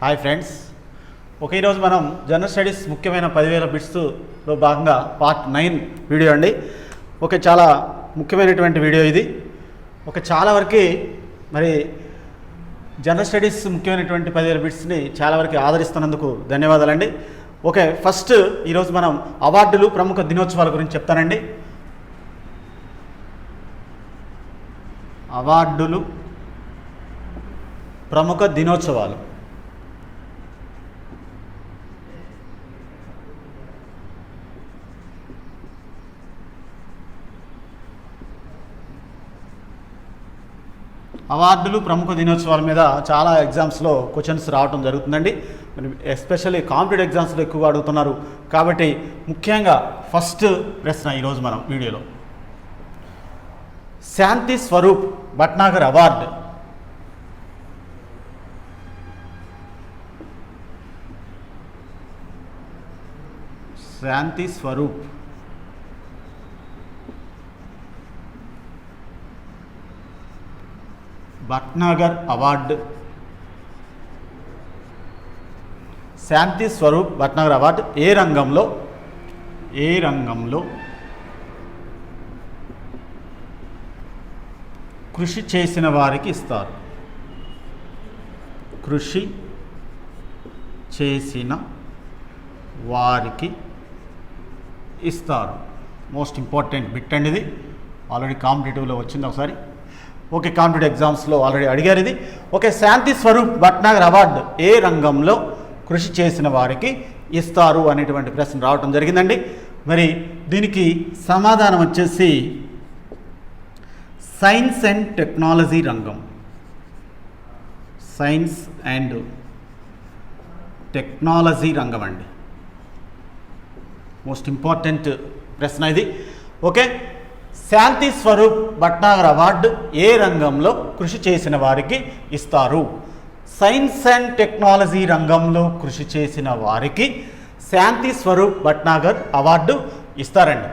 Hi friends, ఈరోజు మనం general studies ముఖ్యమైన 10,000 బిట్స్లో భాగంగా పార్ట్ 9 వీడియో అండి. చాలా ముఖ్యమైనటువంటి వీడియో ఇది. చాలా వరకు మరి జనరల్ స్టడీస్ ముఖ్యమైనటువంటి 10,000 బిట్స్ని చాలా వరకు ఆదరిస్తున్నందుకు ధన్యవాదాలండి. ఫస్ట్ ఈరోజు మనం అవార్డులు, ప్రముఖ దినోత్సవాల గురించి చెప్తానండి. అవార్డులు, ప్రముఖ దినోత్సవాలు. అవార్డులు, ప్రముఖ దినోత్సవాల మీద చాలా ఎగ్జామ్స్లో క్వశ్చన్స్ రావడం జరుగుతుందండి. ఎస్పెషల్లీ కాంపిటేటివ్ ఎగ్జామ్స్లో ఎక్కువగా అడుగుతున్నారు కాబట్టి ముఖ్యంగా ఫస్ట్ ప్రశ్న ఈరోజు మనం వీడియోలో, శాంతి స్వరూప్ భట్నాగర్ అవార్డు శాంతి స్వరూప్ భట్నాగర్ అవార్డు, శాంతి స్వరూప్ భట్నాగర్ అవార్డు ఏ రంగంలో కృషి చేసిన వారికి ఇస్తారు? కృషి చేసిన వారికి ఇస్తారు. మోస్ట్ ఇంపార్టెంట్ బిట్ అండి ఇది. ఆల్రెడీ కాంపిటేటివ్లో వచ్చింది ఒకసారి. కాంపిటేటివ్ ఎగ్జామ్స్లో ఆల్రెడీ అడిగారు ఇది. శాంతి స్వరూప్ భట్నాగర్ అవార్డు ఏ రంగంలో కృషి చేసిన వారికి ఇస్తారు అనేటువంటి ప్రశ్న రావటం జరిగిందండి. మరి దీనికి సమాధానం వచ్చేసి సైన్స్ అండ్ టెక్నాలజీ రంగం. సైన్స్ అండ్ టెక్నాలజీ రంగం అండి. మోస్ట్ ఇంపార్టెంట్ ప్రశ్న ఇది. శాంతి స్వరూప్ భట్నాగర్ అవార్డు ఏ రంగంలో కృషి చేసిన వారికి ఇస్తారు? సైన్స్ అండ్ టెక్నాలజీ రంగంలో కృషి చేసిన వారికి శాంతి స్వరూప్ భట్నాగర్ అవార్డు ఇస్తారండి.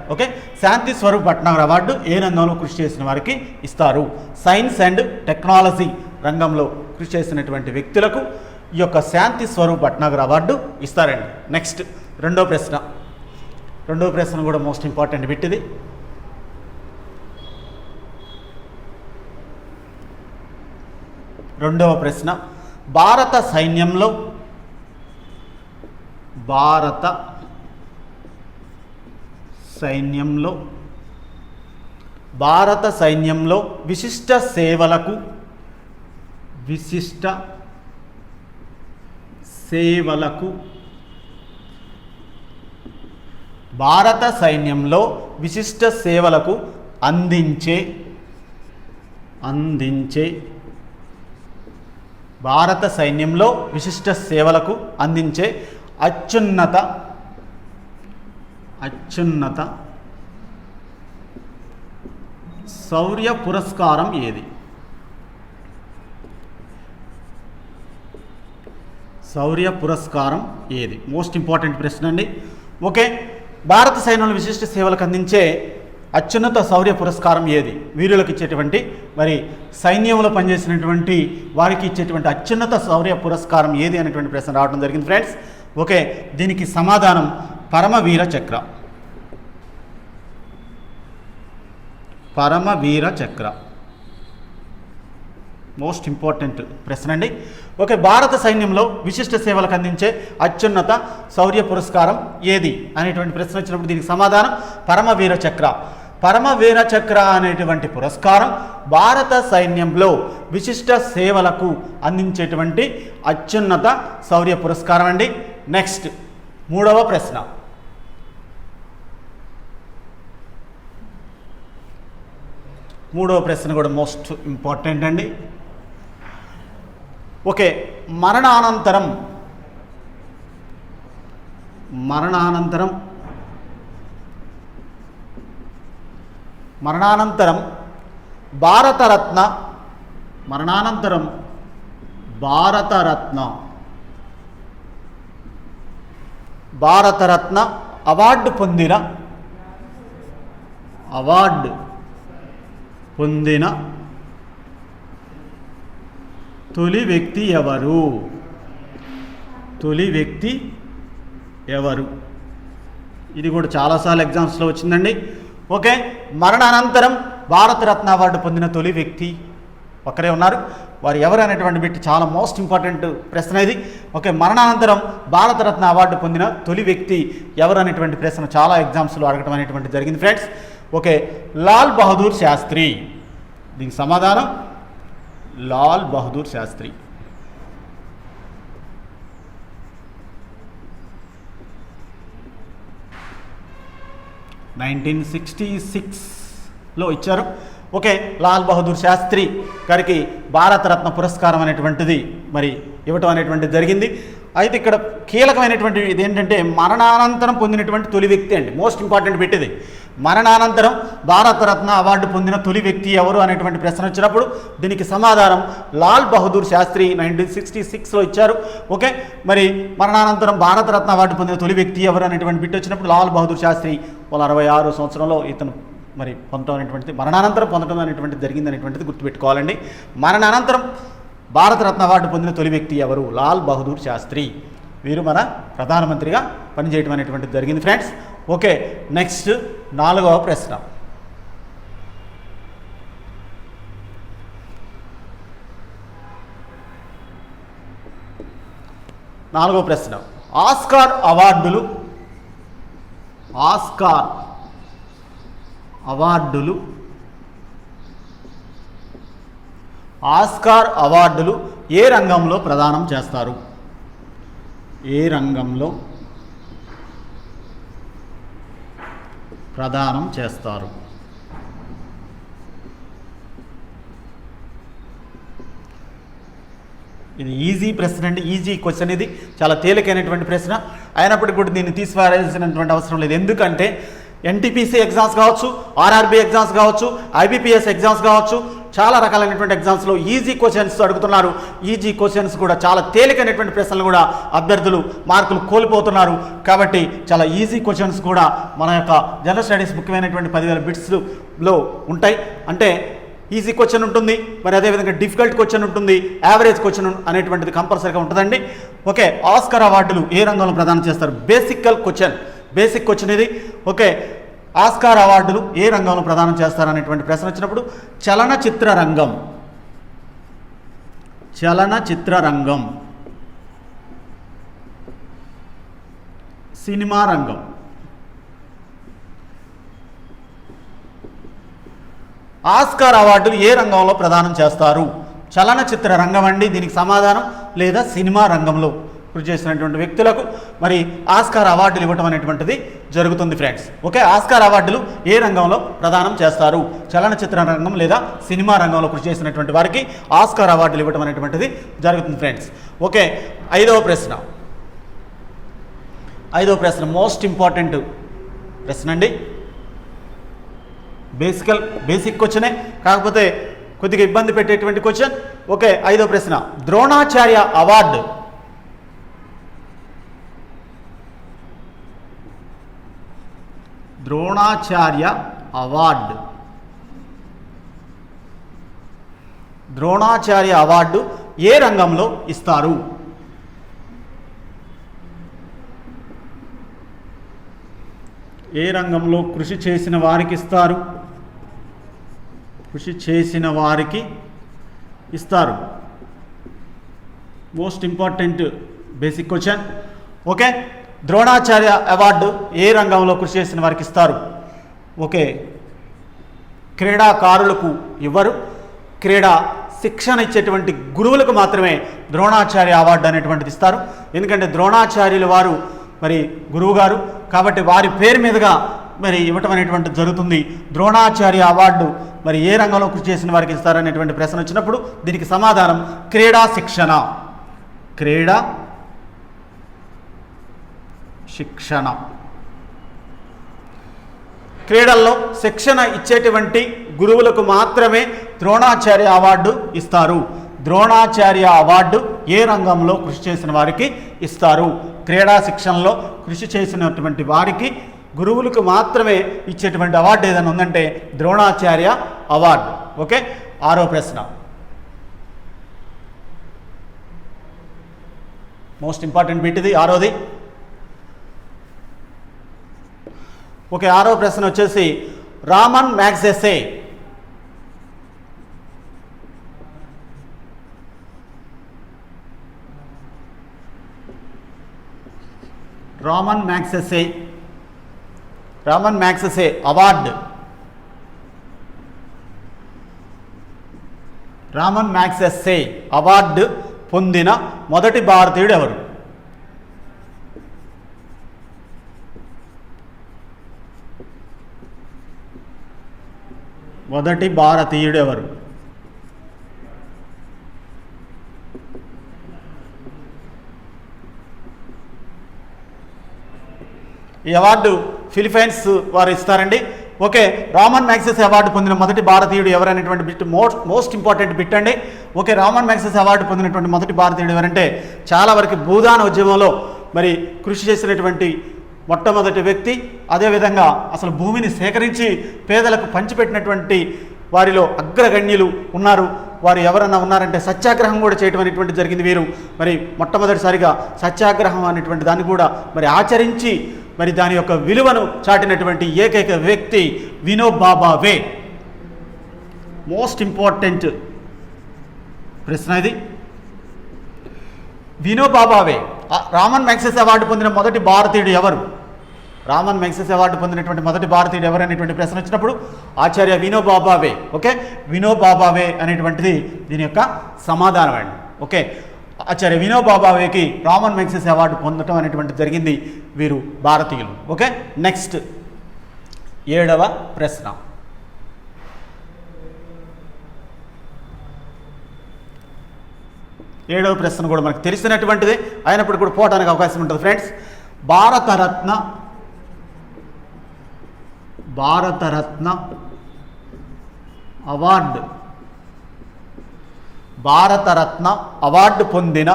శాంతి స్వరూప్ భట్నాగర్ అవార్డు ఏ రంగంలో కృషి చేసిన వారికి ఇస్తారు? సైన్స్ అండ్ టెక్నాలజీ రంగంలో కృషి చేసినటువంటి వ్యక్తులకు ఈ యొక్క శాంతి స్వరూప్ భట్నాగర్ అవార్డు ఇస్తారండి. నెక్స్ట్ రెండో ప్రశ్న కూడా మోస్ట్ ఇంపార్టెంట్ బిట్ ఇది. రెండవ ప్రశ్న, భారత సైన్యంలో విశిష్ట సేవలకు భారత సైన్యంలో విశిష్ట సేవలకు అందించే భారత సైన్యంలో విశిష్ట సేవలకు అందించే అత్యున్నత శౌర్య పురస్కారం ఏది? శౌర్య పురస్కారం ఏది? మోస్ట్ ఇంపార్టెంట్ ప్రశ్న అండి. భారత సైన్యంలో విశిష్ట సేవలకు అందించే అత్యున్నత శౌర్య పురస్కారం ఏది? వీరులకు ఇచ్చేటువంటి, మరి సైన్యంలో పనిచేసినటువంటి వారికి ఇచ్చేటువంటి అత్యున్నత శౌర్య పురస్కారం ఏది అనేటువంటి ప్రశ్న రావడం జరిగింది ఫ్రెండ్స్. దీనికి సమాధానం పరమవీర చక్ర. మోస్ట్ ఇంపార్టెంట్ ప్రశ్న అండి. భారత సైన్యంలో విశిష్ట సేవలకు అందించే అత్యున్నత శౌర్య పురస్కారం ఏది అనేటువంటి ప్రశ్న వచ్చినప్పుడు దీనికి సమాధానం పరమవీర చక్ర. పరమవీర చక్ర అనేటువంటి పురస్కారం భారత సైన్యంలో విశిష్ట సేవలకు అందించేటువంటి అత్యున్నత శౌర్య పురస్కారం అండి. నెక్స్ట్ మూడవ ప్రశ్న కూడా మోస్ట్ ఇంపార్టెంట్ అండి. మరణానంతరం భారతరత్న అవార్డు పొందిన తొలి వ్యక్తి ఎవరు? తొలి వ్యక్తి ఎవరు? ఇది కూడా చాలాసార్లు ఎగ్జామ్స్లో వచ్చిందండి. ఓకే, మరణానంతరం భారతరత్న అవార్డు పొందిన తొలి వ్యక్తి ఒక్కరే ఉన్నారు. వారు ఎవరు అనేటువంటి బిట్ చాలా మోస్ట్ ఇంపార్టెంట్ ప్రశ్న ఇది. ఓకే, మరణానంతరం భారతరత్న అవార్డు పొందిన తొలి వ్యక్తి ఎవరు అనేటువంటి ప్రశ్న చాలా ఎగ్జామ్స్లో అడగడం అనేటువంటి జరిగింది ఫ్రెండ్స్. ఓకే, లాల్ బహదూర్ శాస్త్రి. దీనికి సమాధానం లాల్ బహదూర్ శాస్త్రి. లో ఇచ్చారు. ఓకే, లాల్ బహదూర్ శాస్త్రి గారికి భారతరత్న పురస్కారం అనేటువంటిది మరి ఇవ్వటం అనేటువంటిది జరిగింది. అయితే ఇక్కడ కీలకమైనటువంటి ఇది ఏంటంటే మరణానంతరం పొందినటువంటి తొలి వ్యక్తి అండి. మోస్ట్ ఇంపార్టెంట్ పెట్టింది మరణానంతరం భారతరత్న అవార్డు పొందిన తొలి వ్యక్తి ఎవరు అనేటువంటి ప్రశ్న వచ్చినప్పుడు దీనికి సమాధానం లాల్ బహదూర్ శాస్త్రి 1966లో ఇచ్చారు. ఓకే, మరి మరణానంతరం భారతరత్న అవార్డు పొందిన తొలి వ్యక్తి ఎవరు అనేటువంటి బిట్ వచ్చినప్పుడు లాల్ బహదూర్ శాస్త్రి 66 సంవత్సరంలో ఇతను మరి పొందడం అనేటువంటిది మరణానంతరం పొందడం అనేటువంటిది జరిగింది అనేటువంటిది గుర్తుపెట్టుకోవాలండి. మరణానంతరం భారతరత్న అవార్డు పొందిన తొలి వ్యక్తి ఎవరు? లాల్ బహదూర్ శాస్త్రి. వీరు మన ప్రధానమంత్రిగా పనిచేయడం అనేటువంటిది జరిగింది ఫ్రెండ్స్. ఓకే, నెక్స్ట్ 4వ ప్రశ్న. ఆస్కార్ అవార్డులు ఏ రంగంలో ప్రదానం చేస్తారు? ఏ రంగంలో ప్రదానం చేస్తారు? ఇది ఈజీ ప్రశ్న అండి. Easy question. ఇది చాలా తేలికైనటువంటి ప్రశ్న అయినప్పటికీ కూడా దీన్ని తీసివేయాల్సినటువంటి అవసరం లేదు. ఎందుకంటే ఎన్టీపీసీ ఎగ్జామ్స్ కావచ్చు, ఆర్ఆర్బీ ఎగ్జామ్స్ కావచ్చు, ఐబీపీఎస్ ఎగ్జామ్స్ కావచ్చు, చాలా రకాలైనటువంటి ఎగ్జామ్స్లో ఈజీ క్వశ్చన్స్ అడుగుతున్నారు. ఈజీ క్వశ్చన్స్ కూడా చాలా తేలికైనటువంటి ప్రశ్నలు కూడా అభ్యర్థులు మార్కులు కోల్పోతున్నారు. కాబట్టి చాలా ఈజీ క్వశ్చన్స్ కూడా మన యొక్క జనరల్ స్టడీస్ ముఖ్యమైనటువంటి 10,000 బిట్స్లో ఉంటాయి. అంటే ఈజీ క్వశ్చన్ ఉంటుంది, మరి అదేవిధంగా డిఫికల్ట్ క్వశ్చన్ ఉంటుంది, యావరేజ్ క్వశ్చన్ అనేటువంటిది కంపల్సరీగా ఉంటుందండి. ఓకే, ఆస్కార్ అవార్డులు ఏ రంగంలో ప్రదానం చేస్తారు? బేసిక్ క్వశ్చన్ ఇది. ఓకే, ఆస్కార్ అవార్డులు ఏ రంగంలో ప్రదానం చేస్తారు అనేటువంటి ప్రశ్న వచ్చినప్పుడు చలనచిత్ర రంగం, సినిమా రంగం. ఆస్కార్ అవార్డులు ఏ రంగంలో ప్రదానం చేస్తారు? చలనచిత్ర రంగం అండి దీనికి సమాధానం, లేదా సినిమా రంగంలో కృషి చేసినటువంటి వ్యక్తులకు మరి ఆస్కార్ అవార్డులు ఇవ్వటం అనేటువంటిది జరుగుతుంది ఫ్రెండ్స్. ఓకే, ఆస్కార్ అవార్డులు ఏ రంగంలో ప్రదానం చేస్తారు? చలనచిత్ర రంగం లేదా సినిమా రంగంలో కృషి చేసినటువంటి వారికి ఆస్కార్ అవార్డులు ఇవ్వటం అనేటువంటిది జరుగుతుంది ఫ్రెండ్స్. ఓకే, 5వ ప్రశ్న మోస్ట్ ఇంపార్టెంట్ ప్రశ్న అండి. బేసిక్ క్వశ్చనే, కాకపోతే కొద్దిగా ఇబ్బంది పెట్టేటువంటి క్వశ్చన్. ఓకే, 5వ ప్రశ్న ద్రోణాచార్య అవార్డు ఏ రంగంలో ఇస్తారు? ఏ రంగంలో కృషి చేసిన వారికి ఇస్తారు? Most important basic question. Okay, Dronacharya award ఏ రంగంలో కృషి చేసిన వారికి ఇస్తారు? ఓకే, క్రీడాకారులకు ఇవ్వరు. క్రీడా శిక్షణ ఇచ్చేటువంటి గురువులకు మాత్రమే ద్రోణాచార్య అవార్డు అనేటువంటిది ఇస్తారు. ఎందుకంటే ద్రోణాచార్యులు వారు మరి గురువు గారు, కాబట్టి వారి పేరు మీదుగా మరి ఇవ్వటం అనేటువంటిది జరుగుతుంది. ద్రోణాచార్య అవార్డు మరి ఏ రంగంలో కృషి చేసిన వారికి ఇస్తారనేటువంటి ప్రశ్న వచ్చినప్పుడు దీనికి సమాధానం క్రీడా శిక్షణ. క్రీడల్లో శిక్షణ ఇచ్చేటువంటి గురువులకు మాత్రమే ద్రోణాచార్య అవార్డు ఇస్తారు. ద్రోణాచార్య అవార్డు ఏ రంగంలో కృషి చేసిన వారికి ఇస్తారు? క్రీడా శిక్షణలో కృషి చేసినటువంటి వారికి గురువులకు మాత్రమే ఇచ్చేటువంటి అవార్డు ఏదైనా ఉందంటే ద్రోణాచార్య అవార్డు. ఓకే, 6వ ప్రశ్న మోస్ట్ ఇంపార్టెంట్ బిట్ ఇది, ఆరోది. ఓకే, ఆరో ప్రశ్న వచ్చేసి రామన్ మ్యాగ్సెసే. రామన్ మ్యాగ్సెసే అవార్డు, రామన్ మ్యాగ్సెసే అవార్డు పొందిన మొదటి భారతీయుడు ఎవరు? మొదటి భారతీయుడు ఎవరు? ఈ అవార్డు ఫిలిపైన్స్ వారు ఇస్తారండి. ఓకే, రామన్ మ్యాగ్సెసే అవార్డు పొందిన మొదటి భారతీయుడు ఎవరనేటువంటి బిట్ మోస్ట్ ఇంపార్టెంట్ బిట్ అండి. ఓకే, రామన్ మ్యాగ్సెసే అవార్డు పొందినటువంటి మొదటి భారతీయుడు ఎవరంటే చాలా వరకు భూదాన ఉద్యమంలో మరి కృషి చేసినటువంటి మొట్టమొదటి వ్యక్తి, అదేవిధంగా అసలు భూమిని సేకరించి పేదలకు పంచిపెట్టినటువంటి వారిలో అగ్రగణ్యులు ఉన్నారు. వారు ఎవరన్నా ఉన్నారంటే సత్యాగ్రహం కూడా చేయటం అనేటువంటి జరిగింది. వీరు మరి మొట్టమొదటిసారిగా సత్యాగ్రహం అనేటువంటి దాన్ని కూడా మరి ఆచరించి మరి దాని యొక్క విలువను చాటినటువంటి ఏకైక వ్యక్తి వినోబా భావే. మోస్ట్ ఇంపార్టెంట్ ప్రశ్న ఇది. వినోబా భావే రామన్ మ్యాగ్సెసే అవార్డు పొందిన మొదటి భారతీయుడు ఎవరు? రామన్ మ్యాగ్సెసే అవార్డు పొందినటువంటి మొదటి భారతీయుడు ఎవరు అనేటువంటి ప్రశ్న వచ్చినప్పుడు ఆచార్య వినోబా భావే. ఓకే, వినోబా భావే అనేటువంటిది దీని యొక్క సమాధానం అండి. ఓకే, ఆచార్య వినోబా భావేకి రామన్ మ్యాగ్సెసే అవార్డు పొందడం అనేటువంటిది జరిగింది. వీరు భారతీయులు. ఓకే, నెక్స్ట్ 7వ ప్రశ్న. 7వ ప్రశ్న కూడా మనకు తెలిసినటువంటిదే, అయినప్పుడు కూడా పోవడానికి అవకాశం ఉంటుంది ఫ్రెండ్స్. భారతరత్న అవార్డు పొందిన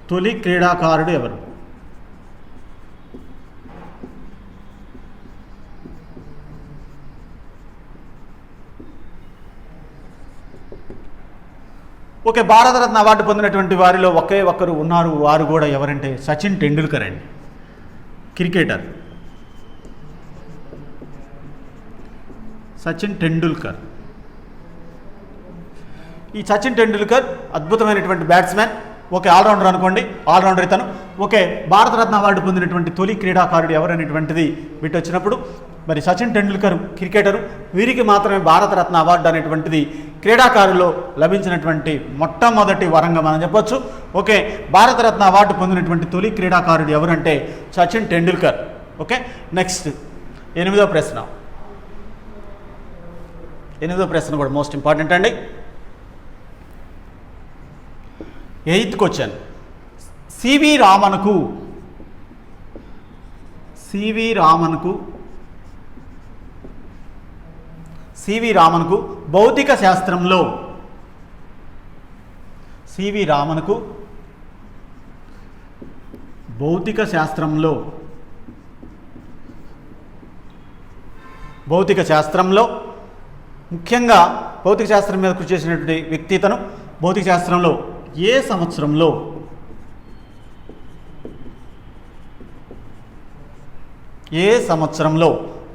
తొలి క్రీడాకారుడు ఎవరు? ఓకే, భారతరత్న అవార్డు పొందినటువంటి వారిలో ఒకే ఒక్కరు ఉన్నారు. వారు కూడా ఎవరంటే సచిన్ టెండూల్కర్ అండి, క్రికెటర్ సచిన్ టెండూల్కర్. ఈ సచిన్ టెండూల్కర్ అద్భుతమైనటువంటి బ్యాట్స్మెన్. ఓకే, ఆల్రౌండర్ అనుకోండి, ఆల్రౌండర్ ఇతను. ఓకే, భారతరత్న అవార్డు పొందినటువంటి తొలి క్రీడాకారుడు ఎవరనేటువంటిది బిట్ వచ్చినప్పుడు మరి సచిన్ టెండూల్కర్ క్రికెటరు. వీరికి మాత్రమే భారతరత్న అవార్డు అనేటువంటిది క్రీడాకారుల్లో లభించినటువంటి మొట్టమొదటి వరంగా మనం చెప్పొచ్చు. ఓకే, భారతరత్న అవార్డు పొందినటువంటి తొలి క్రీడాకారుడు ఎవరంటే సచిన్ టెండూల్కర్. ఓకే, నెక్స్ట్ 8వ ప్రశ్న. 8వ ప్రశ్న కూడా మోస్ట్ ఇంపార్టెంట్ అండి. 8th question. సివి రామన్కు భౌతిక శాస్త్రంలో ముఖ్యంగా భౌతిక శాస్త్రం మీద కృషి చేసినటువంటి వ్యక్తి ఇతను. భౌతిక శాస్త్రంలో ఏ సంవత్సరంలో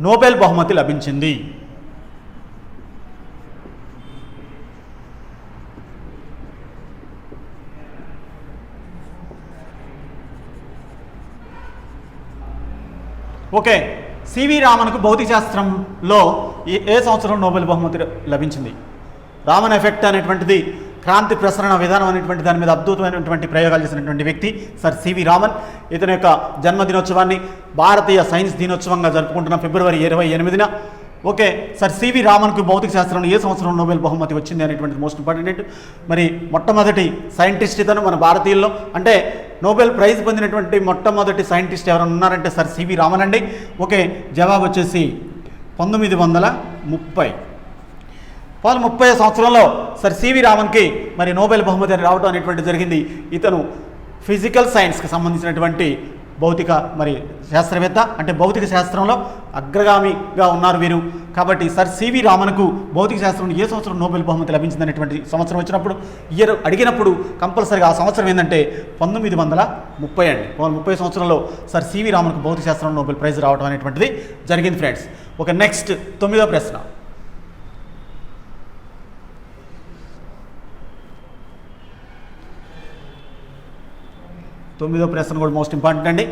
నోబెల్ బహుమతి లభించింది? ఓకే, సివి రామన్కు భౌతిక శాస్త్రంలో ఏ సంవత్సరం నోబెల్ బహుమతి లభించింది? రామన్ ఎఫెక్ట్ అనేటువంటిది క్రాంతి ప్రసరణ విధానం అనేటువంటి దాని మీద అద్భుతమైనటువంటి ప్రయోగాలు చేసినటువంటి వ్యక్తి సర్ సివి రామన్. ఇతని యొక్క జన్మదినోత్సవాన్ని భారతీయ సైన్స్ దినోత్సవంగా జరుపుకుంటున్నాం ఫిబ్రవరి 28న. ఓకే, సర్ సివి రామన్కు భౌతిక శాస్త్రంలో ఏ సంవత్సరం నోబెల్ బహుమతి వచ్చింది అనేటువంటిది మోస్ట్ ఇంపార్టెంట్. మరి మొట్టమొదటి సైంటిస్ట్ ఇతను మన భారతీయుల్లో. అంటే నోబెల్ ప్రైజ్ పొందినటువంటి మొట్టమొదటి సైంటిస్ట్ ఎవరైనా ఉన్నారంటే సర్ సివి రామన్ అండి. ఓకే, జవాబు వచ్చేసి 1930. 1930 సంవత్సరంలో సర్ సివి రామన్కి మరి నోబెల్ బహుమతి అని రావడం అనేటువంటి జరిగింది. ఇతను ఫిజికల్ సైన్స్కి సంబంధించినటువంటి భౌతిక మరి శాస్త్రవేత్త, అంటే భౌతిక శాస్త్రంలో అగ్రగామిగా ఉన్నారు వీరు. కాబట్టి సర్ సివి రామన్కు భౌతిక శాస్త్రంలో ఏ సంవత్సరం నోబెల్ బహుమతి లభించిందనేటువంటి సంవత్సరం వచ్చినప్పుడు ఇయర్ అడిగినప్పుడు కంపల్సరీగా ఆ సంవత్సరం ఏంటంటే 1930 అండి. 30 సంవత్సరంలో సర్ సివి రామన్కు భౌతిక శాస్త్రంలో నోబెల్ ప్రైజ్ రావడం అనేటువంటిది జరిగింది ఫ్రెండ్స్. ఓకే, నెక్స్ట్ 9వ ప్రశ్న. 9వ ప్రశ్న కూడా మోస్ట్ ఇంపార్టెంట్ అండి.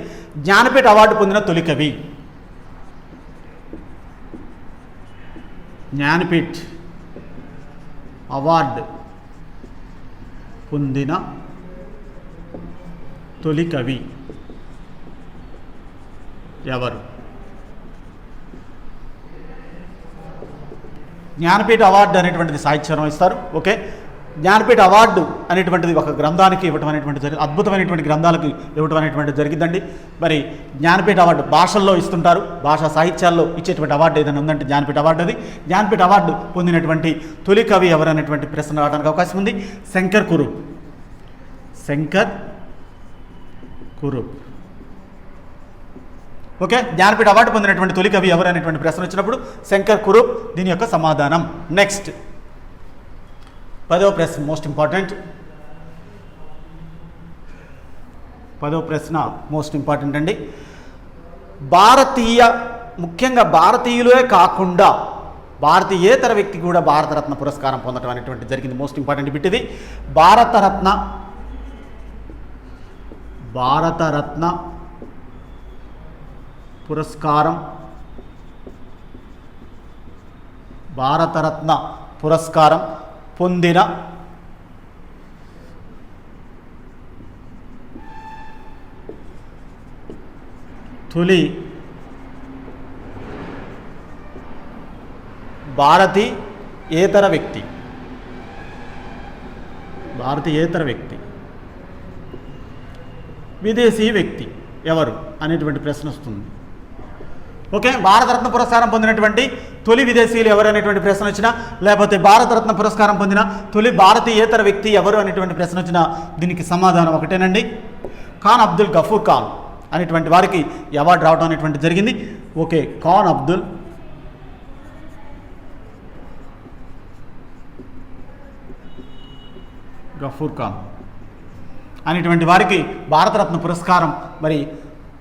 జ్ఞానపీఠ అవార్డు పొందిన తొలి కవి. జ్ఞానపీఠ్ అవార్డు పొందిన తొలి కవి ఎవరు? జ్ఞానపీఠ అవార్డు అనేటువంటిది సాహిత్యం ఇస్తారు. ఓకే, జ్ఞానపీఠ అవార్డు అనేటువంటిది ఒక గ్రంథానికి ఇవ్వటం అనేటువంటి అద్భుతమైనటువంటి గ్రంథాలకు ఇవ్వటం అనేటువంటిది జరిగిందండి. మరి జ్ఞానపీఠ అవార్డు భాషల్లో ఇస్తుంటారు, భాషా సాహిత్యాల్లో ఇచ్చేటువంటి అవార్డు ఏదైనా ఉందంటే జ్ఞానపీఠ అవార్డు అది. జ్ఞానపీఠ అవార్డు పొందినటువంటి తొలి కవి ఎవరు అనేటువంటి ప్రశ్న రావడానికి అవకాశం ఉంది. శంకర్ కురూప్. శంకర్ కురూప్. ఓకే, జ్ఞానపీఠ అవార్డు పొందినటువంటి తొలి కవి ఎవరు అనేటువంటి ప్రశ్న వచ్చినప్పుడు శంకర్ కురూప్ దీని యొక్క సమాధానం. నెక్స్ట్ 10వ ప్రశ్న మోస్ట్ ఇంపార్టెంట్. 10వ ప్రశ్న మోస్ట్ ఇంపార్టెంట్ అండి. ముఖ్యంగా భారతీయులే కాకుండా భారతీయేతర వ్యక్తి కూడా భారతరత్న పురస్కారం పొందడం అనేటువంటి జరిగింది. మోస్ట్ ఇంపార్టెంట్ బిట్ ఇది. భారతరత్న పురస్కారం పొందిన తొలి భారతీయేతర వ్యక్తి విదేశీ వ్యక్తి ఎవరు అనేటువంటి ప్రశ్న వస్తుంది. ఓకే, భారతరత్న పురస్కారం పొందినటువంటి తొలి విదేశీయులు ఎవరు అనేటువంటి ప్రశ్న వచ్చినా, లేకపోతే భారతరత్న పురస్కారం పొందిన తొలి భారతీయేతర వ్యక్తి ఎవరు అనేటువంటి ప్రశ్న వచ్చినా దీనికి సమాధానం ఒకటేనండి. ఖాన్ అబ్దుల్ గఫూర్ ఖాన్ అనేటువంటి వారికి అవార్డు రావడం అనేటువంటి జరిగింది. ఓకే, ఖాన్ అబ్దుల్ గఫూర్ ఖాన్ అనేటువంటి వారికి భారతరత్న పురస్కారం మరి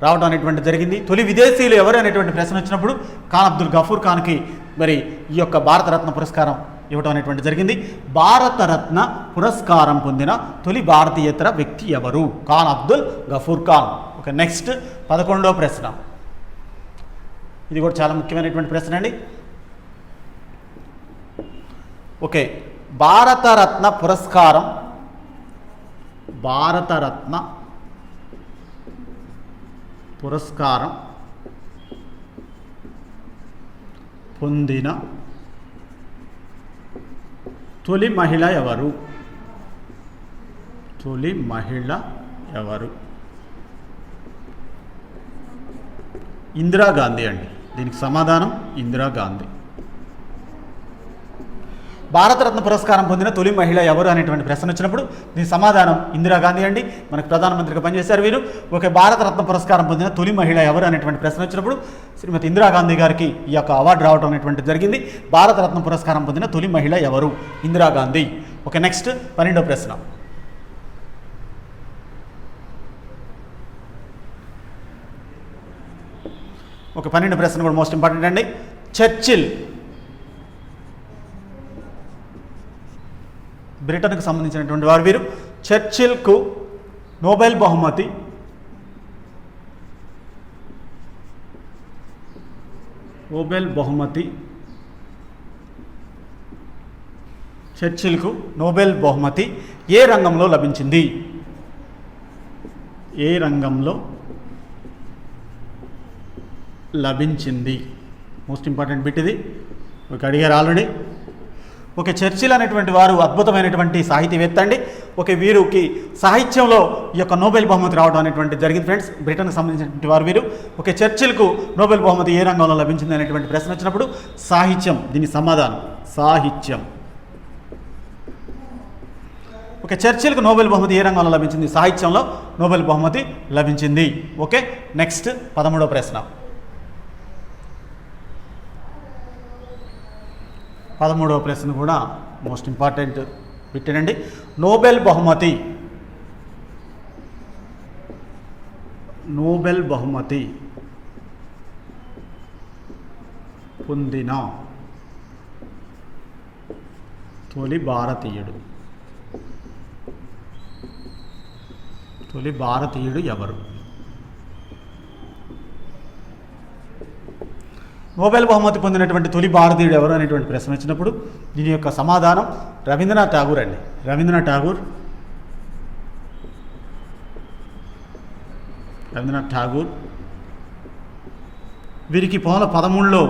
రావడం అనేటువంటి జరిగింది. తొలి విదేశీయులు ఎవరు అనేటువంటి ప్రశ్న వచ్చినప్పుడు ఖాన్ అబ్దుల్ గఫూర్ ఖాన్కి మరి ఈ యొక్క భారతరత్న పురస్కారం ఇవ్వడం అనేటువంటి జరిగింది. భారతరత్న పురస్కారం పొందిన తొలి భారతీయేతర వ్యక్తి ఎవరు? ఖాన్ అబ్దుల్ గఫూర్ ఖాన్. ఓకే, నెక్స్ట్ 11వ ప్రశ్న. ఇది కూడా చాలా ముఖ్యమైనటువంటి ప్రశ్న అండి. ఓకే, భారతరత్న పురస్కారం పొందిన తొలి మహిళ ఎవరు? ఇందిరాగాంధీ అండి. దీనికి సమాధానం ఇందిరాగాంధీ. భారతరత్న పురస్కారం పొందిన తొలి మహిళ ఎవరు అనేటువంటి ప్రశ్న వచ్చినప్పుడు దీని సమాధానం ఇందిరాగాంధీ అండి. మనకు ప్రధానమంత్రిగా పనిచేశారు వీరు. ఓకే, భారతరత్న పురస్కారం పొందిన తొలి మహిళ ఎవరు అనేటువంటి ప్రశ్న వచ్చినప్పుడు శ్రీమతి ఇందిరాగాంధీ గారికి ఈ యొక్క అవార్డు రావడం అనేటువంటి జరిగింది. భారతరత్న పురస్కారం పొందిన తొలి మహిళ ఎవరు? ఇందిరాగాంధీ. ఓకే, నెక్స్ట్ 12వ ప్రశ్న. ఓకే, 12వ ప్రశ్న కూడా మోస్ట్ ఇంపార్టెంట్ అండి. చర్చిల్ బ్రిటన్కు సంబంధించినటువంటి వారు వీరు. చర్చిల్కు నోబెల్ బహుమతి చర్చిల్కు నోబెల్ బహుమతి ఏ రంగంలో లభించింది? మోస్ట్ ఇంపార్టెంట్ బిట్ ఇది. ఓకే, అడిగారు ఆల్రెడీ. ఓకే, చర్చిల్ అనేటువంటి వారు అద్భుతమైనటువంటి సాహితీవేత్త అండి. ఓకే, వీరికి సాహిత్యంలో ఈ యొక్క నోబెల్ బహుమతి రావడం అనేటువంటి జరిగింది ఫ్రెండ్స్. బ్రిటన్కి సంబంధించినటువంటి వారు వీరు. ఓకే, చర్చిల్కు నోబెల్ బహుమతి ఏ రంగంలో లభించింది అనేటువంటి ప్రశ్న వచ్చినప్పుడు సాహిత్యం. దీని సమాధానం సాహిత్యం. ఓకే, చర్చిల్కు నోబెల్ బహుమతి ఏ రంగంలో లభించింది? సాహిత్యంలో నోబెల్ బహుమతి లభించింది. ఓకే, నెక్స్ట్ 13వ ప్రశ్న. 13వ ప్రశ్న కూడా మోస్ట్ ఇంపార్టెంట్ పెట్టానండి. నోబెల్ బహుమతి పొందిన తొలి భారతీయుడు ఎవరు? నోబెల్ బహుమతి పొందినటువంటి తొలి భారతీయుడు ఎవరు అనేటువంటి ప్రశ్న వచ్చినప్పుడు దీని యొక్క సమాధానం రవీంద్రనాథ్ ఠాగూర్ అండి. రవీంద్రనాథ్ ఠాగూర్ వీరికి 2013లో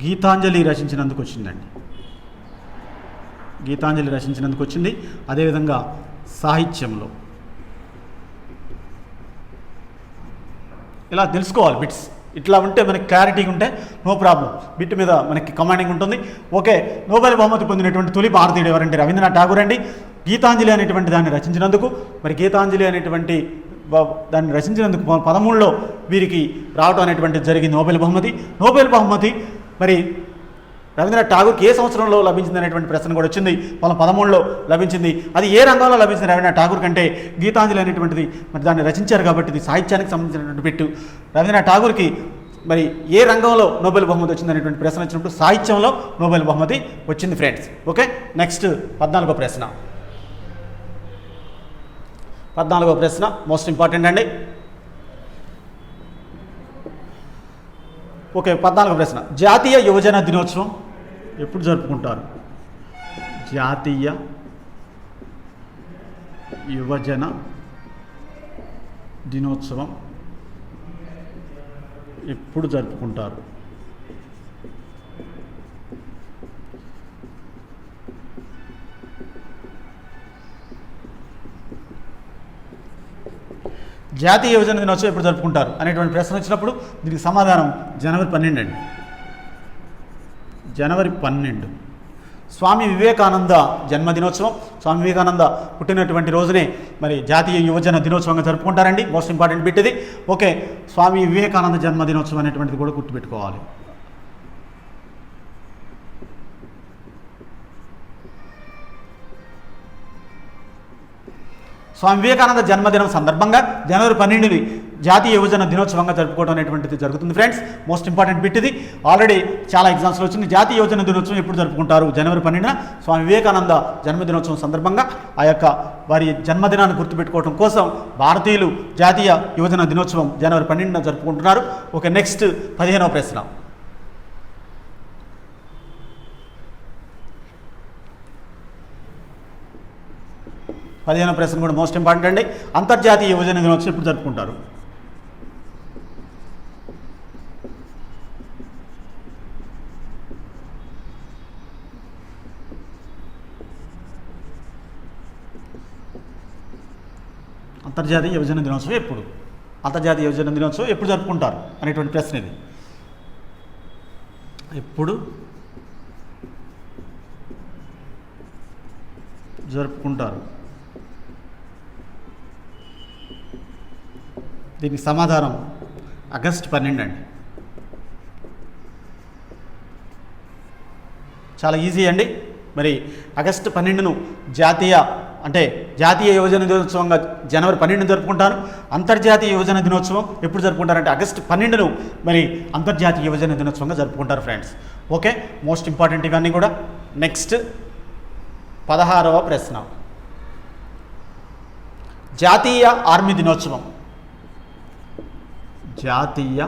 గీతాంజలి రచించినందుకు వచ్చింది. అదేవిధంగా సాహిత్యంలో ఇలా తెలుసుకోవాలి బిట్స్. ఇట్లా ఉంటే మనకి క్లారిటీగా ఉంటే నో ప్రాబ్లం, బిట్ మీద మనకి కమాండింగ్ ఉంటుంది. ఓకే, నోబెల్ బహుమతి పొందినటువంటి తొలి భారతీయుడు ఎవరంటే రవీంద్రనాథ్ ఠాగూర్ అండి. గీతాంజలి అనేటువంటి దాన్ని రచించినందుకు, గీతాంజలి అనేటువంటి దాన్ని రచించినందుకు 2013లో వీరికి రావడం అనేటువంటి జరిగింది నోబెల్ బహుమతి. మరి రవీంద్రనాథ్ ఠాగూర్కి ఏ సంవత్సరంలో లభించింది అనేటువంటి ప్రశ్న కూడా వచ్చింది. 2013లో లభించింది. అది ఏ రంగంలో లభించింది రవీంద్రనాథ్ ఠాగూర్ కంటే? గీతాంజలి అనేటువంటిది మరి దాన్ని రచించారు కాబట్టి ఇది సాహిత్యానికి సంబంధించినటువంటి పెట్టు. రవీంద్రనాథ్ ఠాగూర్కి మరి ఏ రంగంలో నోబెల్ బహుమతి వచ్చింది అనేటువంటి ప్రశ్న వచ్చినప్పుడు సాహిత్యంలో నోబెల్ బహుమతి వచ్చింది ఫ్రెండ్స్. ఓకే, నెక్స్ట్ 14వ ప్రశ్న మోస్ట్ ఇంపార్టెంట్ అండి. ఓకే, 14వ ప్రశ్న. జాతీయ యువజన దినోత్సవం ఎప్పుడు జరుపుకుంటారు? జాతీయ యువజన దినోత్సవం ఎప్పుడు జరుపుకుంటారు? జాతీయ యువజన దినోత్సవం ఎప్పుడు జరుపుకుంటారు అనేటువంటి ప్రశ్న వచ్చినప్పుడు దీనికి సమాధానం జనవరి 12 అండి. జనవరి 12 స్వామి వివేకానంద జన్మదినోత్సవం. స్వామి వివేకానంద పుట్టినటువంటి రోజునే మరి జాతీయ యువజన దినోత్సవంగా జరుపుకుంటారండి. మోస్ట్ ఇంపార్టెంట్ బిట్ ఇది. ఓకే, స్వామి వివేకానంద జన్మదినోత్సవం అనేటువంటిది కూడా గుర్తుపెట్టుకోవాలి. స్వామి వివేకానంద జన్మదినం సందర్భంగా జనవరి 12ని జాతీయ యువజన దినోత్సవంగా జరుపుకోవడం అనేటువంటిది జరుగుతుంది ఫ్రెండ్స్. మోస్ట్ ఇంపార్టెంట్ బిట్ ఇది. ఆల్రెడీ చాలా ఎగ్జామ్స్లో వచ్చింది. జాతీయ యువజన దినోత్సవం ఎప్పుడు జరుపుకుంటారు? జనవరి 12న స్వామి వివేకానంద జన్మదినోత్సవం సందర్భంగా ఆ యొక్క వారి జన్మదినాన్ని గుర్తుపెట్టుకోవడం కోసం భారతీయులు జాతీయ యువజన దినోత్సవం జనవరి 12న జరుపుకుంటున్నారు. ఓకే, నెక్స్ట్ 15వ ప్రశ్న. 15వ ప్రశ్న కూడా మోస్ట్ ఇంపార్టెంట్ అండి. అంతర్జాతీయ యువజన దినోత్సవం ఎప్పుడు జరుపుకుంటారు? అంతర్జాతీయ యువజన దినోత్సవం ఎప్పుడు జరుపుకుంటారు అనేటువంటి ప్రశ్న ఇది. ఎప్పుడు జరుపుకుంటారు? దీనికి సమాధానం ఆగస్టు 12 అండి. చాలా ఈజీ అండి. మరి ఆగస్టు 12ను జాతీయ యువజన దినోత్సవంగా జనవరి 12న జరుపుకుంటారు. అంతర్జాతీయ యువజన దినోత్సవం ఎప్పుడు జరుపుకుంటారంటే ఆగస్టు 12ను మరి అంతర్జాతీయ యువజన దినోత్సవంగా జరుపుకుంటారు ఫ్రెండ్స్. ఓకే, మోస్ట్ ఇంపార్టెంట్ ఇవన్నీ కూడా. నెక్స్ట్ 16వ ప్రశ్న. జాతీయ ఆర్మీ దినోత్సవం. జాతీయ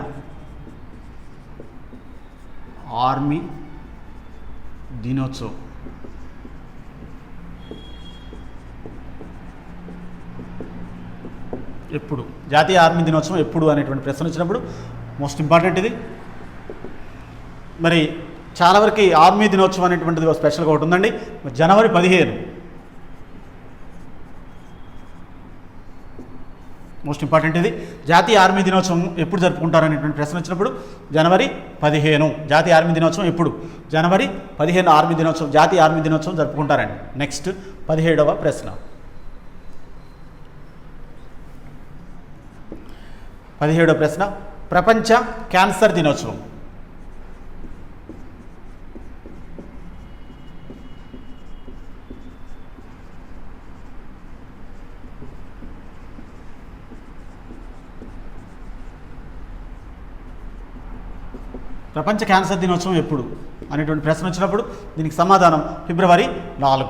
ఆర్మీ దినోత్సవం ఎప్పుడు? జాతీయ ఆర్మీ దినోత్సవం ఎప్పుడు అనేటువంటి ప్రశ్న వచ్చినప్పుడు మోస్ట్ ఇంపార్టెంట్ ఇది. మరి చాలా వరకు ఆర్మీ దినోత్సవం అనేటువంటిది స్పెషల్గా ఒకటి ఉందండి. జనవరి 15 మోస్ట్ ఇంపార్టెంట్ ఇది. జాతీయ ఆర్మీ దినోత్సవం ఎప్పుడు జరుపుకుంటారు అనేటువంటి ప్రశ్న వచ్చినప్పుడు జనవరి 15. జాతీయ ఆర్మీ దినోత్సవం ఎప్పుడు? జనవరి 15 ఆర్మీ దినోత్సవం, జాతీయ ఆర్మీ దినోత్సవం జరుపుకుంటారండి. నెక్స్ట్ 17వ ప్రశ్న. 17వ ప్రశ్న, ప్రపంచ క్యాన్సర్ దినోత్సవం. ప్రపంచ క్యాన్సర్ దినోత్సవం ఎప్పుడు అనేటువంటి ప్రశ్న వచ్చినప్పుడు దీనికి సమాధానం ఫిబ్రవరి 4.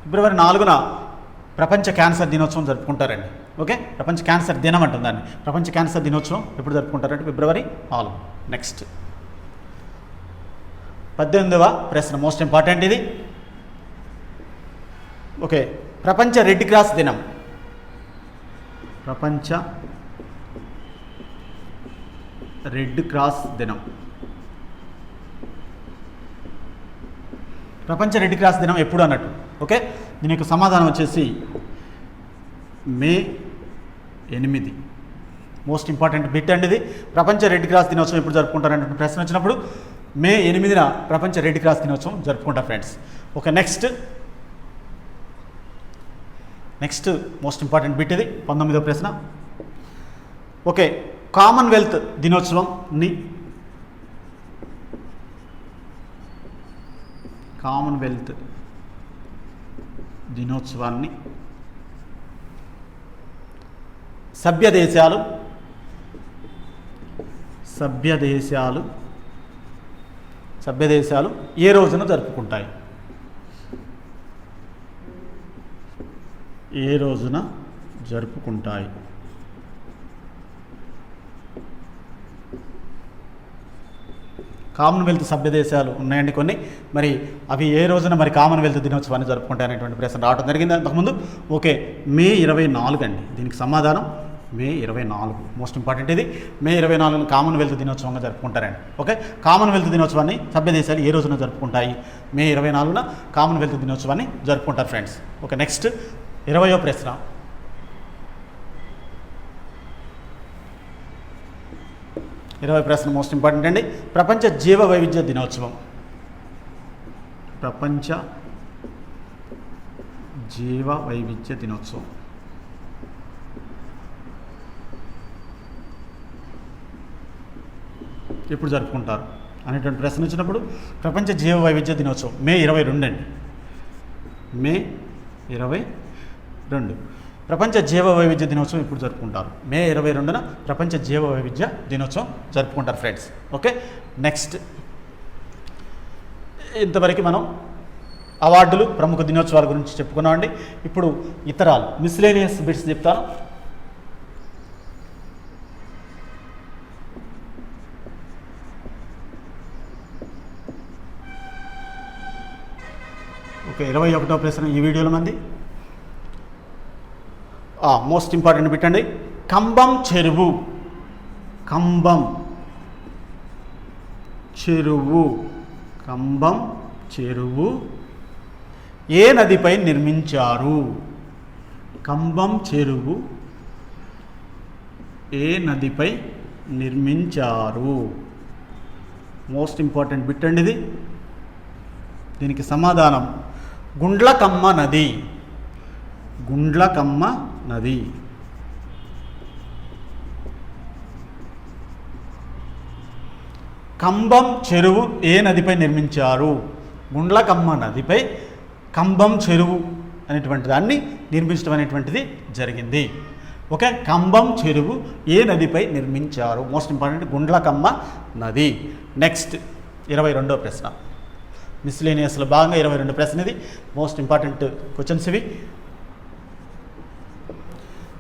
ఫిబ్రవరి 4న ప్రపంచ క్యాన్సర్ దినోత్సవం జరుపుకుంటారండి. ఓకే, ప్రపంచ క్యాన్సర్ దినం అంటుందండి. ప్రపంచ క్యాన్సర్ దినోత్సవం ఎప్పుడు జరుపుకుంటారంటే ఫిబ్రవరి 4. నెక్స్ట్ 18వ ప్రశ్న, మోస్ట్ ఇంపార్టెంట్ ఇది. ఓకే, ప్రపంచ రెడ్ క్రాస్ దినం. ప్రపంచ రెడ్ క్రాస్ దినం. ప్రపంచ రెడ్ క్రాస్ దినం ఎప్పుడు అన్నట్టు. ఓకే, దీని యొక్క సమాధానం వచ్చేసి మే 8. మోస్ట్ ఇంపార్టెంట్ బిట్ అండి ఇది. ప్రపంచ రెడ్ క్రాస్ దినోత్సవం ఎప్పుడు జరుపుకుంటారంటే ప్రశ్న వచ్చినప్పుడు మే 8న ప్రపంచ రెడ్ క్రాస్ దినోత్సవం జరుపుకుంటారు friends. Okay, next most important bit ఇది 19వ ప్రశ్న. ఓకే, కామన్వెల్త్ దినోత్సవాన్ని సభ్య దేశాలు ఏ రోజున జరుపుకుంటాయి? కామన్వెల్త్ సభ్య దేశాలు ఉన్నాయండి కొన్ని. మరి అవి ఏ రోజున మరి కామన్వెల్త్ దినోత్సవాన్ని జరుపుకుంటాయి అనేటువంటి ప్రశ్న రావడం జరిగింది అంతకుముందు. ఓకే, మే 24 అండి. దీనికి సమాధానం మే 24. మోస్ట్ ఇంపార్టెంట్ ఇది. మే 24 కామన్వెల్త్ దినోత్సవంగా జరుపుకుంటారండి. ఓకే, కామన్వెల్త్ దినోత్సవాన్ని సభ్య దేశాలు ఏ రోజున జరుపుకుంటాయి? మే 24న కామన్వెల్త్ దినోత్సవాన్ని జరుపుకుంటారు ఫ్రెండ్స్. ఓకే, నెక్స్ట్ 20వ ప్రశ్న. 20వ ప్రశ్న మోస్ట్ ఇంపార్టెంట్ అండి. ప్రపంచ జీవ వైవిధ్య దినోత్సవం. ప్రపంచ జీవ వైవిధ్య దినోత్సవం ఎప్పుడు జరుపుకుంటారు అనేటువంటి ప్రశ్న వచ్చినప్పుడు ప్రపంచ జీవ వైవిధ్య దినోత్సవం మే 22 అండి. మే 22 ప్రపంచ జీవ వైవిధ్య దినోత్సవం ఇప్పుడు జరుపుకుంటారు. మే 22న ప్రపంచ జీవ వైవిధ్య దినోత్సవం జరుపుకుంటారు ఫ్రెండ్స్. ఓకే, నెక్స్ట్ ఇంతవరకు మనం అవార్డులు, ప్రముఖ దినోత్సవాల గురించి చెప్పుకున్నామండి. ఇప్పుడు ఇతరాలు మిస్లేనియస్ బిట్స్ చెప్తాను. ఓకే, 21వ ప్రశ్న ఈ వీడియోలో మంది. మోస్ట్ ఇంపార్టెంట్ బిట్ అండి. కంబం చెరువు ఏ నదిపై నిర్మించారు? కంబం చెరువు ఏ నదిపై నిర్మించారు? మోస్ట్ ఇంపార్టెంట్ బిట్ అండి ఇది. దీనికి సమాధానం గుండ్లకమ్మ నది. కంబం చెరువు ఏ నదిపై నిర్మించారు? గుండ్లకమ్మ నదిపై కంబం చెరువు అనేటువంటి దాన్ని నిర్మించడం అనేటువంటిది జరిగింది. ఓకే, కంబం చెరువు ఏ నదిపై నిర్మించారు? మోస్ట్ ఇంపార్టెంట్ గుండ్లకమ్మ నది. నెక్స్ట్ 22వ ప్రశ్న. మిస్లేనియస్లో భాగంగా 22 ప్రశ్న ఇది. మోస్ట్ ఇంపార్టెంట్ క్వశ్చన్స్ ఇవి.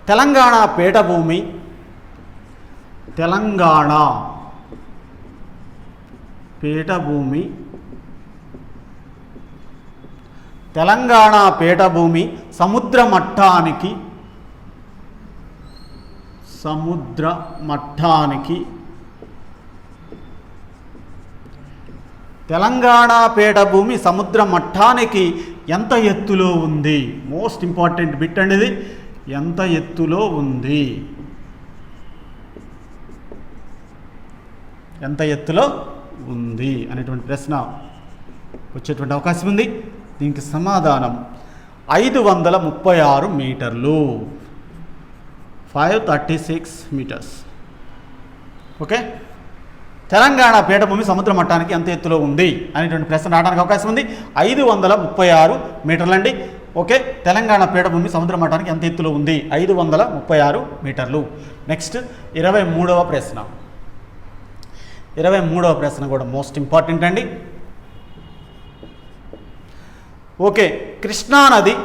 తెలంగాణ పీఠభూమి సముద్ర మట్టానికి తెలంగాణ పీఠభూమి సముద్ర మట్టానికి ఎంత ఎత్తులో ఉంది? మోస్ట్ ఇంపార్టెంట్ బిట్ అండి ఇది. ఎంత ఎత్తులో ఉంది? ఎంత ఎత్తులో ఉంది అనేటువంటి ప్రశ్న వచ్చేటువంటి అవకాశం ఉంది. దీనికి సమాధానం 536 మీటర్లు, 536 మీటర్స్. ఓకే, తెలంగాణ పీఠభూమి సముద్ర మట్టానికి ఎంత ఎత్తులో ఉంది అనేటువంటి ప్రశ్న రావడానికి అవకాశం ఉంది. 536 మీటర్లు అండి. ఓకే, తెలంగాణ పీఠభూమి సముద్ర మట్టానికి ఎంత ఎత్తులో ఉంది? 536 మీటర్లు. నెక్స్ట్ 23వ ప్రశ్న. 23వ ప్రశ్న కూడా మోస్ట్ ఇంపార్టెంట్ అండి. ఓకే, కృష్ణానది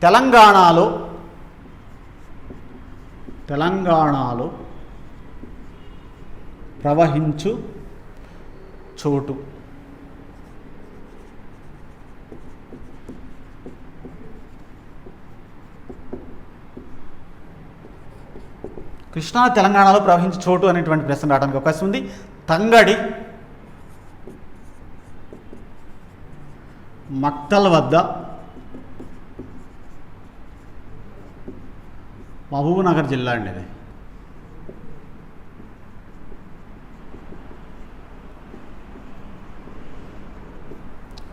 తెలంగాణలో ప్రవహించు చోటు. కృష్ణా తెలంగాణలో ప్రవహించే చోటు అనేటువంటి ప్రశ్న రావడానికి అవకాశం ఉంది. తంగడి, మక్తల్ వద్ద, మహబూబ్నగర్ జిల్లా అండి ఇది.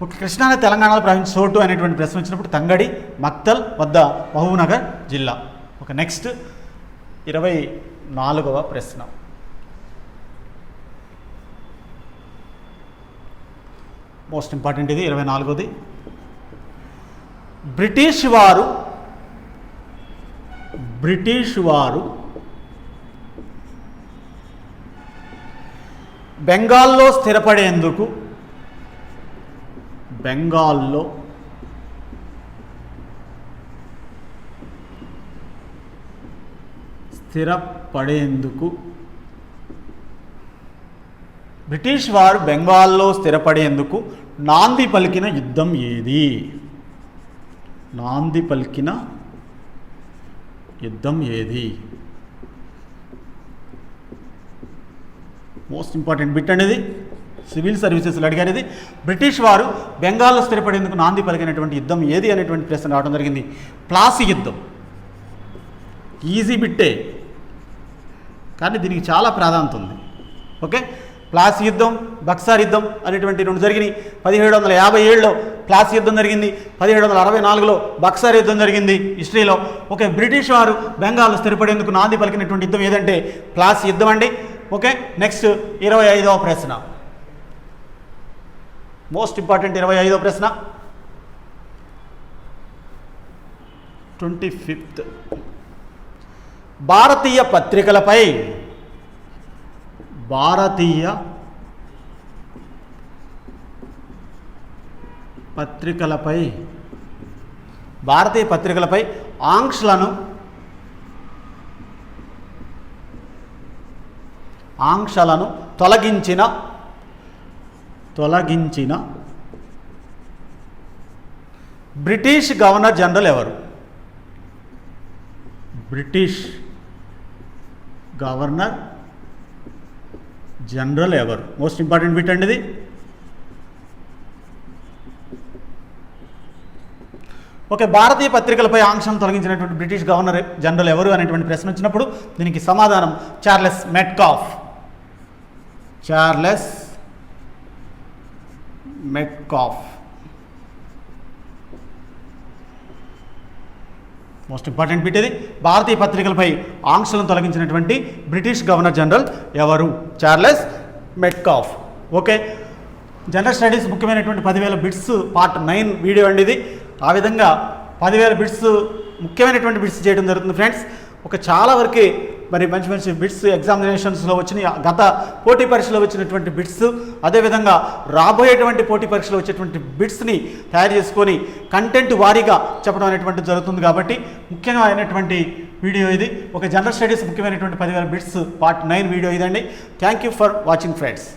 ఓకే, కృష్ణా తెలంగాణలో ప్రవహించే చోటు అనేటువంటి ప్రశ్న వచ్చినప్పుడు తంగడి, మక్తల్ వద్ద, మహబూబ్నగర్ జిల్లా. ఓకే, నెక్స్ట్ 24వ ప్రశ్న. మోస్ట్ ఇంపార్టెంట్ ఇది 24వది. బ్రిటిష్ వారు బెంగాల్లో స్థిరపడేందుకు బ్రిటిష్ వారు బెంగాల్లో స్థిరపడేందుకు నాంది పలికిన యుద్ధం ఏది? మోస్ట్ ఇంపార్టెంట్ బిట్ అనేది సివిల్ సర్వీసెస్లో అడిగారు ఇది. బ్రిటిష్ వారు బెంగాల్లో స్థిరపడేందుకు నాంది పలికినటువంటి యుద్ధం ఏది అనేటువంటి ప్రశ్న రావడం జరిగింది. ప్లాసీ యుద్ధం. ఈజీ బిట్టే, కానీ దీనికి చాలా ప్రాధాన్యత ఉంది. ఓకే, ప్లాసీ యుద్ధం, బక్సార్ యుద్ధం అనేటువంటి రెండు జరిగినాయి. 1757లో ప్లాసీ యుద్ధం జరిగింది, 1764లో బక్సార్ యుద్ధం జరిగింది హిస్టరీలో. ఓకే, బ్రిటిష్ వారు బెంగాల్లో స్థిరపడేందుకు నాంది పలికినటువంటి యుద్ధం ఏదంటే ప్లాసీ యుద్ధం అండి. ఓకే, నెక్స్ట్ 25వ ప్రశ్న. మోస్ట్ ఇంపార్టెంట్ 25వ ప్రశ్న. 25th. భారతీయ పత్రికలపై ఆంక్షలను తొలగించిన బ్రిటిష్ గవర్నర్ జనరల్ ఎవరు? మోస్ట్ ఇంపార్టెంట్ బిట్ అండి ఇది. ఓకే, భారతీయ పత్రికలపై ఆంక్షలను తొలగించినటువంటి బ్రిటిష్ గవర్నర్ జనరల్ ఎవరు అనేటువంటి ప్రశ్న వచ్చినప్పుడు దీనికి సమాధానం Charles Metcalfe. Most important bit ఇది. భారతీయ పత్రికలపై ఆంక్షలను తొలగించినటువంటి బ్రిటిష్ గవర్నర్ జనరల్ ఎవరు? Charles Metcalfe. Okay, general studies ముఖ్యమైనటువంటి 10,000 బిట్స్ పార్ట్ 9 వీడియో అండి ఇది. ఆ విధంగా 10,000 బిట్స్ ముఖ్యమైనటువంటి బిట్స్ చేయడం జరుగుతుంది ఫ్రెండ్స్. ఒక చాలా వరకు మరి మంచి బిట్స్ ఎగ్జామినేషన్స్లో వచ్చినాయి. గత పోటీ పరీక్షలో వచ్చినటువంటి బిట్స్, అదేవిధంగా రాబోయేటువంటి పోటీ పరీక్షలో వచ్చేటువంటి బిట్స్ని తయారు చేసుకొని కంటెంట్ వారీగా చెప్పడం అనేటువంటి జరుగుతుంది. కాబట్టి ముఖ్యమైనటువంటి వీడియో ఇది. ఒక జనరల్ స్టడీస్ ముఖ్యమైనటువంటి 10,000 బిట్స్ పార్ట్ 9 వీడియో ఇదండి. Thank you for watching friends.